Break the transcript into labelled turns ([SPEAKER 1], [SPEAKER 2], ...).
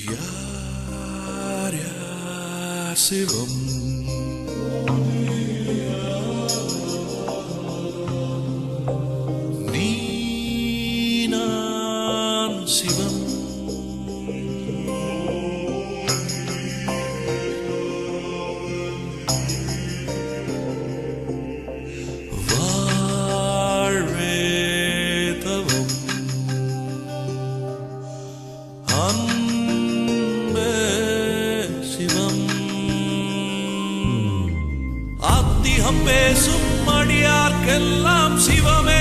[SPEAKER 1] யார் யார் சிவம் நீ நான் சிவம் வாழ்வே தவம் ஆத்திகம் பேசும் அடியார்க்கெல்லாம் சிவமே